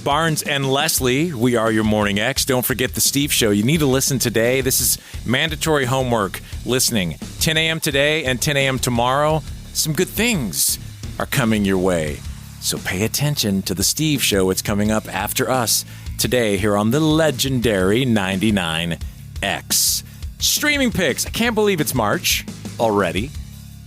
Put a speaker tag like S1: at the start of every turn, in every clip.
S1: Barnes and Leslie. We are your Morning X. Don't forget the Steve Show. You need to listen today. This is mandatory homework listening. 10 a.m. today and 10 a.m. tomorrow. Some good things are coming your way. So pay attention to the Steve Show. It's coming up after us today here on the legendary 99X. Streaming picks. I can't believe it's March already.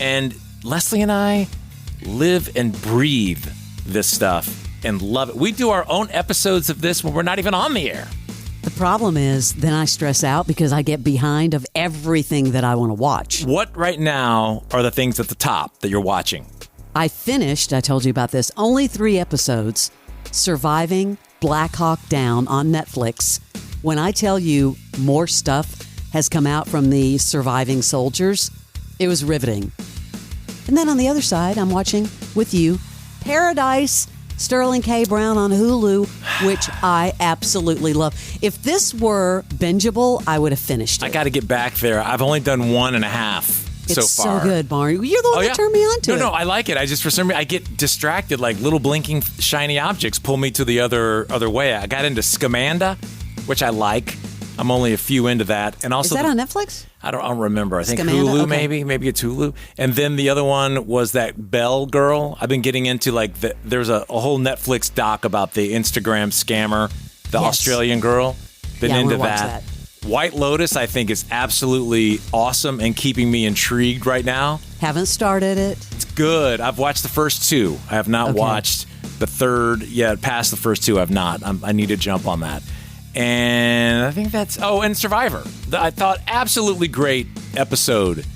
S1: And Leslie and I live and breathe this stuff and love it. We do our own episodes of this when we're not even on the air.
S2: The problem is then I stress out because I get behind of everything that I want to watch.
S1: What right now are the things at the top that you're watching?
S2: I told you about this, only 3 episodes, Surviving Black Hawk Down on Netflix. When I tell you more stuff has come out from the surviving soldiers, it was riveting. And then on the other side, I'm watching with you Paradise, Sterling K. Brown on Hulu, which I absolutely love. If this were bingeable, I would have finished it.
S1: I got to get back there. I've only done 1.5 so far.
S2: It's so good, Barney. You're the one that turned me on to it.
S1: No, I like it. I just, for some reason, I get distracted. Like little blinking shiny objects pull me to the other way. I got into Scamanda, which I like. I'm only a few into that. And also,
S2: is that on Netflix?
S1: I don't remember. I think
S2: Scamanda?
S1: Hulu,
S2: okay.
S1: maybe it's Hulu. And then the other one was that Belle girl. I've been getting into there's a whole Netflix doc about the Instagram scammer, the Australian girl. Been into that. White Lotus, I think, is absolutely awesome and keeping me intrigued right now.
S2: Haven't started it.
S1: It's good. I've watched the first 2. I have not watched the third yet. Past the first 2, I've not. I need to jump on that. And I think that's... Oh, and Survivor. I thought absolutely great episode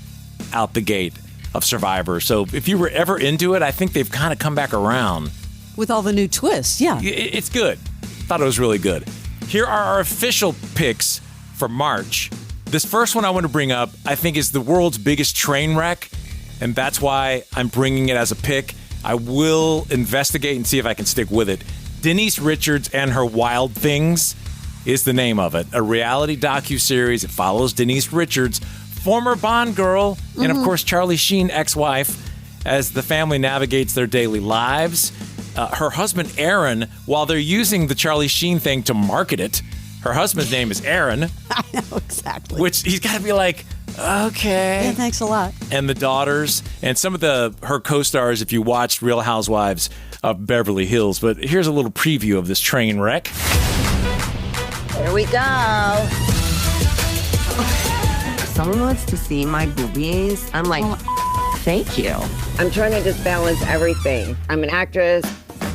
S1: out the gate of Survivor. So if you were ever into it, I think they've kind of come back around.
S2: With all the new twists, yeah.
S1: It's good. Thought it was really good. Here are our official picks for March. This first one I want to bring up, I think, is the world's biggest train wreck. And that's why I'm bringing it as a pick. I will investigate and see if I can stick with it. Denise Richards and Her Wild Things is the name of it. A reality docuseries. It follows Denise Richards, former Bond girl, and of course Charlie Sheen, ex-wife, as the family navigates their daily lives. Her husband, Aaron, while they're using the Charlie Sheen thing to market it, her husband's name is Aaron.
S2: I know, exactly.
S1: Which he's got to be like, okay.
S2: Yeah, thanks a lot.
S1: And the daughters, and some of her co-stars, if you watched Real Housewives of Beverly Hills. But here's a little preview of this train wreck.
S3: Here we go. Someone wants to see my boobies. I'm like, thank you. I'm trying to just balance everything. I'm an actress,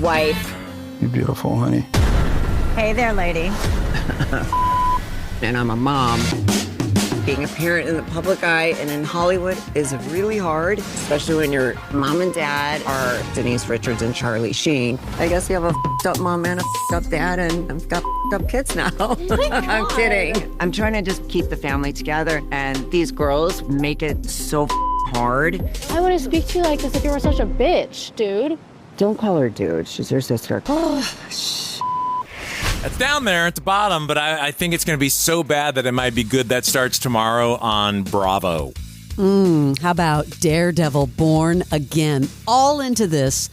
S3: wife.
S4: You're beautiful, honey.
S3: Hey there, lady. And I'm a mom. Being a parent in the public eye and in Hollywood is really hard, especially when your mom and dad are Denise Richards and Charlie Sheen. I guess you have a up mom and a up dad, and I've got up kids now. I'm kidding. I'm trying to just keep the family together, and these girls make it so hard.
S5: I wouldn't speak to you like this if you were such a bitch, dude.
S3: Don't call her dude. She's your sister.
S1: It's down there at the bottom, but I think it's going to be so bad that it might be good. That starts tomorrow on Bravo.
S2: How about Daredevil Born Again? All into this.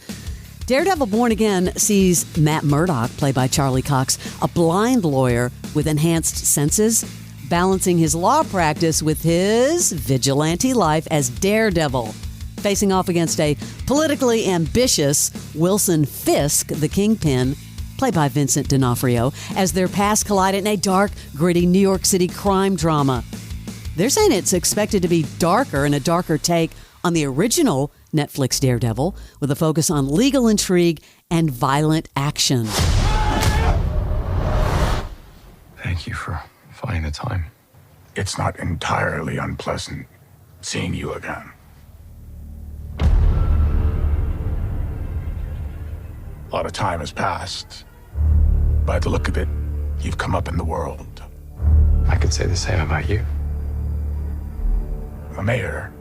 S2: Daredevil Born Again sees Matt Murdock, played by Charlie Cox, a blind lawyer with enhanced senses, balancing his law practice with his vigilante life as Daredevil, facing off against a politically ambitious Wilson Fisk, the Kingpin, played by Vincent D'Onofrio, as their paths collide in a dark, gritty New York City crime drama. They're saying it's expected to be darker and a darker take on the original Netflix Daredevil, with a focus on legal intrigue and violent action.
S4: Thank you for finding the time. It's not entirely unpleasant seeing you again. A lot of time has passed. By the look of it, you've come up in the world.
S6: I could say the same about you.
S4: The mayor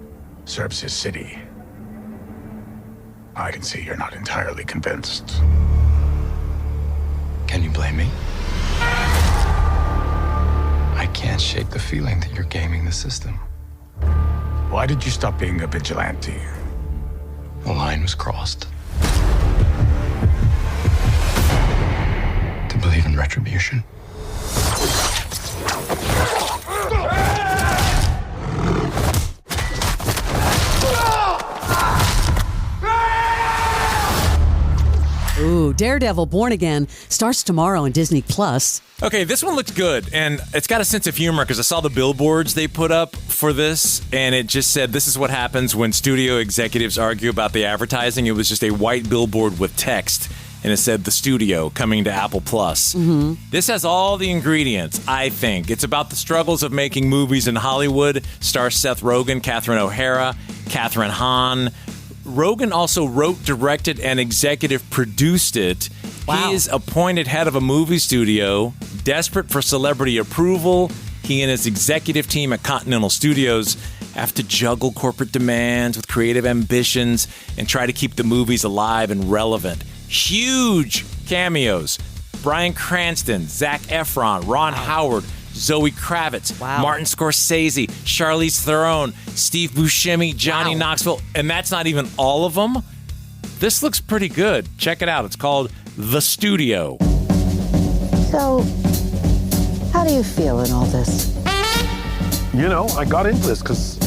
S4: serves his city. I can see you're not entirely convinced.
S6: Can you blame me? I can't shake the feeling that you're gaming the system.
S4: Why did you stop being a vigilante?
S6: The line was crossed.
S4: retribution.
S2: Ooh, Daredevil Born Again starts tomorrow on Disney Plus.
S1: Okay, this one looked good, and it's got a sense of humor because I saw the billboards they put up for this, and it just said, this is what happens when studio executives argue about the advertising. It was just a white billboard with text, and it said, the studio coming to Apple Plus. Mm-hmm. This has all the ingredients, I think. It's about the struggles of making movies in Hollywood. Stars Seth Rogen, Catherine O'Hara, Catherine Hahn. Rogen also wrote, directed, and executive produced it. Wow. He is appointed head of a movie studio, desperate for celebrity approval. He and his executive team at Continental Studios have to juggle corporate demands with creative ambitions and try to keep the movies alive and relevant. Huge cameos. Bryan Cranston, Zac Efron, Ron Howard, Zoe Kravitz, Martin Scorsese, Charlize Theron, Steve Buscemi, Johnny Knoxville, and that's not even all of them. This looks pretty good. Check it out. It's called The Studio.
S3: So, how do you feel in all this?
S7: You know, I got into this because,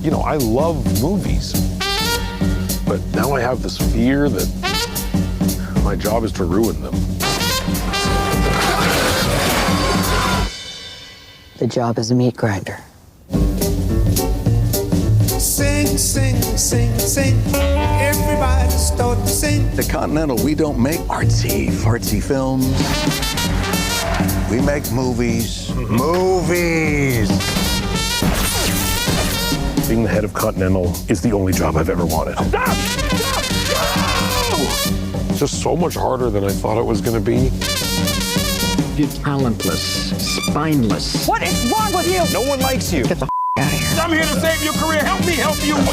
S7: I love movies. But now I have this fear that my job is to ruin them.
S3: The job is a meat grinder.
S8: Sing, sing, sing, sing. Everybody start to sing.
S9: At Continental, we don't make artsy films. We make movies. Movies!
S7: Being the head of Continental is the only job I've ever wanted. Stop! Stop! No! It's just so much harder than I thought it was going to be.
S10: You're talentless, spineless.
S8: What is wrong with you?
S7: No one likes you.
S8: Get the out of here.
S7: I'm here to save your career. Help me help you win.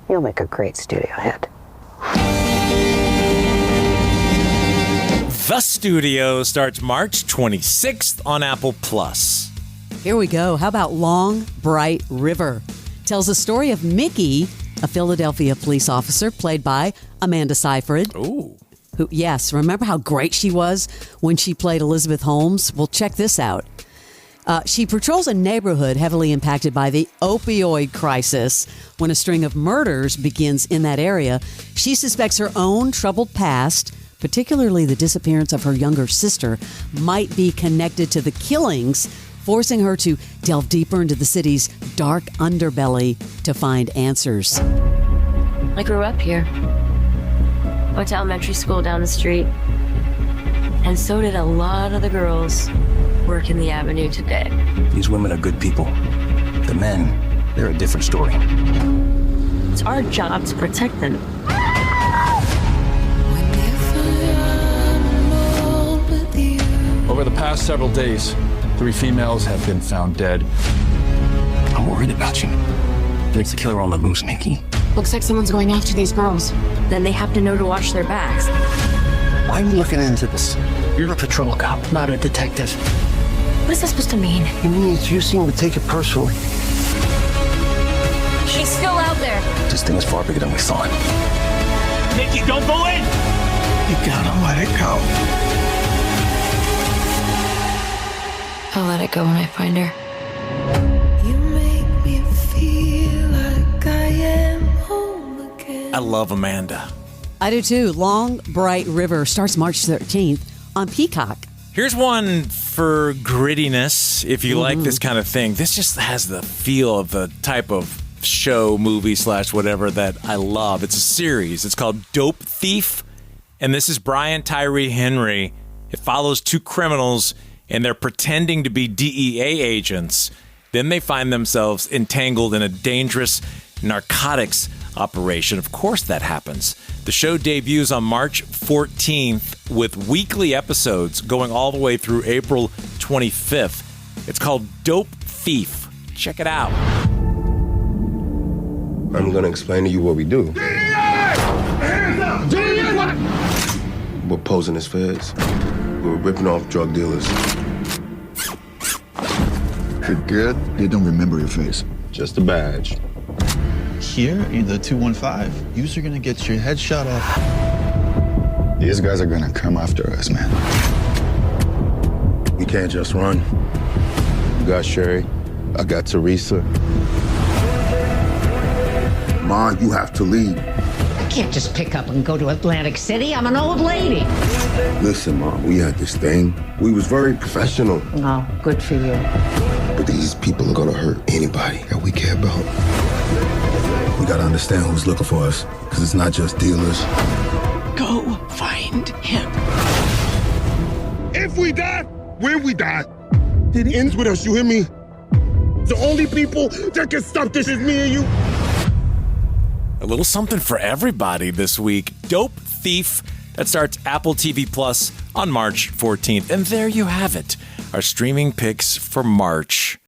S3: You'll make a great studio head.
S1: The Studio starts March 26th on Apple Plus.
S2: Here we go. How about Long Bright River? Tells the story of Mickey, a Philadelphia police officer played by Amanda Seyfried.
S1: Ooh.
S2: Who, yes, remember how great she was when she played Elizabeth Holmes? Well, check this out. She patrols a neighborhood heavily impacted by the opioid crisis. When a string of murders begins in that area, she suspects her own troubled past, particularly the disappearance of her younger sister, might be connected to the killings, forcing her to delve deeper into the city's dark underbelly to find answers.
S11: I grew up here. Went to elementary school down the street. And so did a lot of the girls working the avenue today.
S9: These women are good people. The men, they're a different story.
S11: It's our job to protect them.
S6: Over the past several days, 3 females have been found dead.
S9: I'm worried about you. There's a killer on the loose, Mickey.
S5: Looks like someone's going after these girls.
S11: Then they have to know to watch their backs.
S9: Why are you looking into this? You're a patrol cop, not a detective.
S11: What is that supposed to mean?
S9: It means you seem to take it personally.
S11: She's still out there.
S9: This thing is far bigger than we thought.
S8: Mickey, don't go in! You gotta let it go.
S11: I'll let it go when I find her.
S8: You make me feel like I am home again.
S1: I love Amanda.
S2: I do too. Long Bright River starts March 13th on Peacock.
S1: Here's one for grittiness, if you like this kind of thing. This just has the feel of the type of show, movie / whatever that I love. It's a series. It's called Dope Thief, and this is Brian Tyree Henry. It follows 2 criminals, and they're pretending to be DEA agents. Then they find themselves entangled in a dangerous narcotics operation. Of course that happens. The show debuts on March 14th with weekly episodes going all the way through April 25th. It's called Dope Thief. Check it out.
S12: I'm going to explain to you what we do. We're posing as feds. We're ripping off drug dealers.
S13: You're good? You don't remember your face.
S12: Just a badge.
S13: Here in the 215, you're gonna get your head shot off. These guys are gonna come after us, man.
S12: We can't just run. You got Sherry. I got Teresa.
S13: Ma, you have to lead.
S9: I can't just pick up and go to Atlantic City. I'm an old lady.
S13: Listen, Mom, we had this thing. We was very professional.
S9: Oh, good for you.
S13: But these people are gonna hurt anybody that we care about. We gotta understand who's looking for us, because it's not just dealers.
S9: Go find him.
S14: If we die, when we die, it ends with us, you hear me? The only people that can stop this is me and you.
S1: A little something for everybody this week. Dope Thief. That starts Apple TV Plus on March 14th. And there you have it, our streaming picks for March.